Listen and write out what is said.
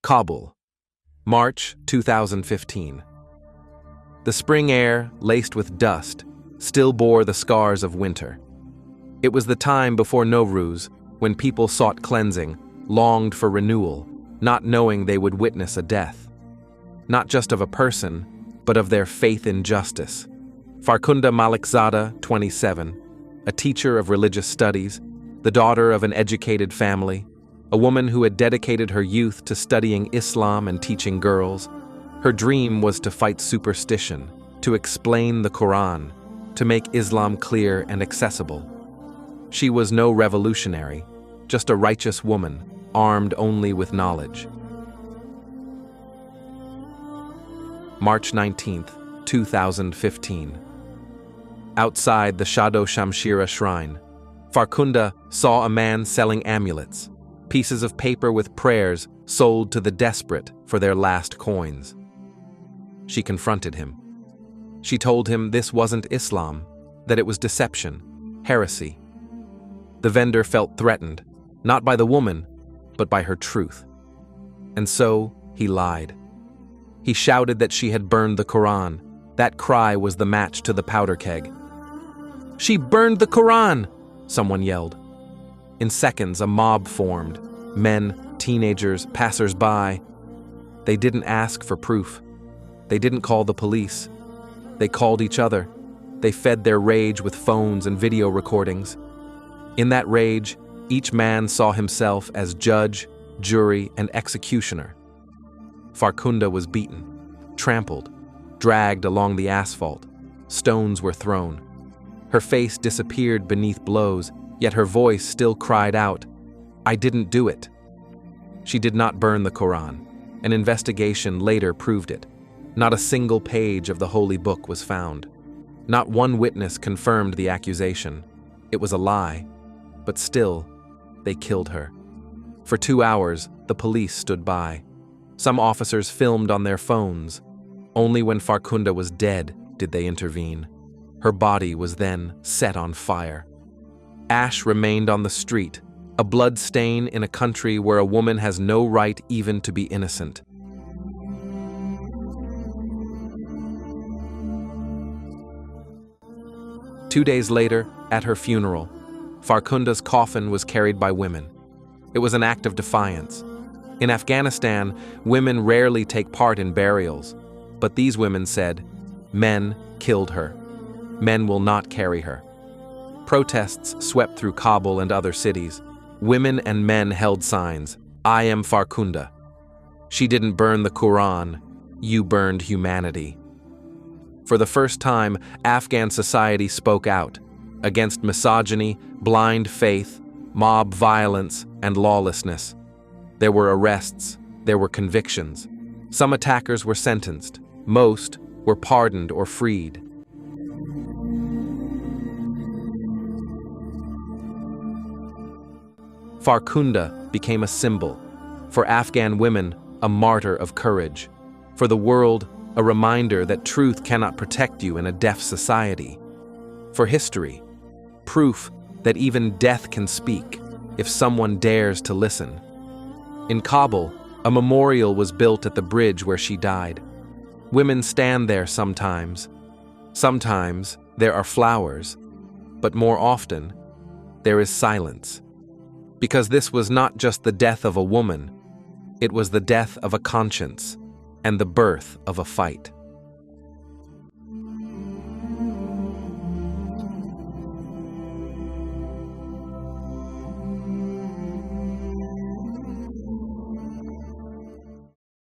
Kabul, March 2015. The spring air, laced with dust, still bore the scars of winter. It was the time before Nowruz, when people sought cleansing, longed for renewal, not knowing they would witness a death. Not just of a person, but of their faith in justice. Farkhunda Malikzada, 27, a teacher of religious studies, the daughter of an educated family, a woman who had dedicated her youth to studying Islam and teaching girls. Her dream was to fight superstition, to explain the Quran, to make Islam clear and accessible. She was no revolutionary, just a righteous woman, armed only with knowledge. March 19, 2015. Outside the Shado Shamshira shrine, Farkhunda saw a man selling amulets, pieces of paper with prayers sold to the desperate for their last coins. She confronted him. She told him this wasn't Islam, that it was deception, heresy. The vendor felt threatened, not by the woman, but by her truth. And so he lied. He shouted that she had burned the Quran. That cry was the match to the powder keg. "She burned the Quran!" someone yelled. In seconds, a mob formed. Men, teenagers, passers-by. They didn't ask for proof. They didn't call the police. They called each other. They fed their rage with phones and video recordings. In that rage, each man saw himself as judge, jury, and executioner. Farkhunda was beaten, trampled, dragged along the asphalt. Stones were thrown. Her face disappeared beneath blows, yet her voice still cried out, "I didn't do it." She did not burn the Quran. An investigation later proved it. Not a single page of the holy book was found. Not one witness confirmed the accusation. It was a lie, but still, they killed her. For 2 hours, the police stood by. Some officers filmed on their phones. Only when Farkhunda was dead did they intervene. Her body was then set on fire. Ash remained on the street, a blood stain in a country where a woman has no right even to be innocent. Two days later, at her funeral, Farkhunda's coffin was carried by women. It was an act of defiance. In Afghanistan, women rarely take part in burials, but these women said, "Men killed her. Men will not carry her." Protests swept through Kabul and other cities. Women and men held signs, "I am Farkhunda. She didn't burn the Quran. You burned humanity." For the first time, Afghan society spoke out against misogyny, blind faith, mob violence, and lawlessness. There were arrests. There were convictions. Some attackers were sentenced. Most were pardoned or freed. Farkhunda became a symbol. For Afghan women, a martyr of courage. For the world, a reminder that truth cannot protect you in a deaf society. For history, proof that even death can speak if someone dares to listen. In Kabul, a memorial was built at the bridge where she died. Women stand there sometimes. Sometimes there are flowers, but more often, there is silence. Because this was not just the death of a woman, it was the death of a conscience and the birth of a fight.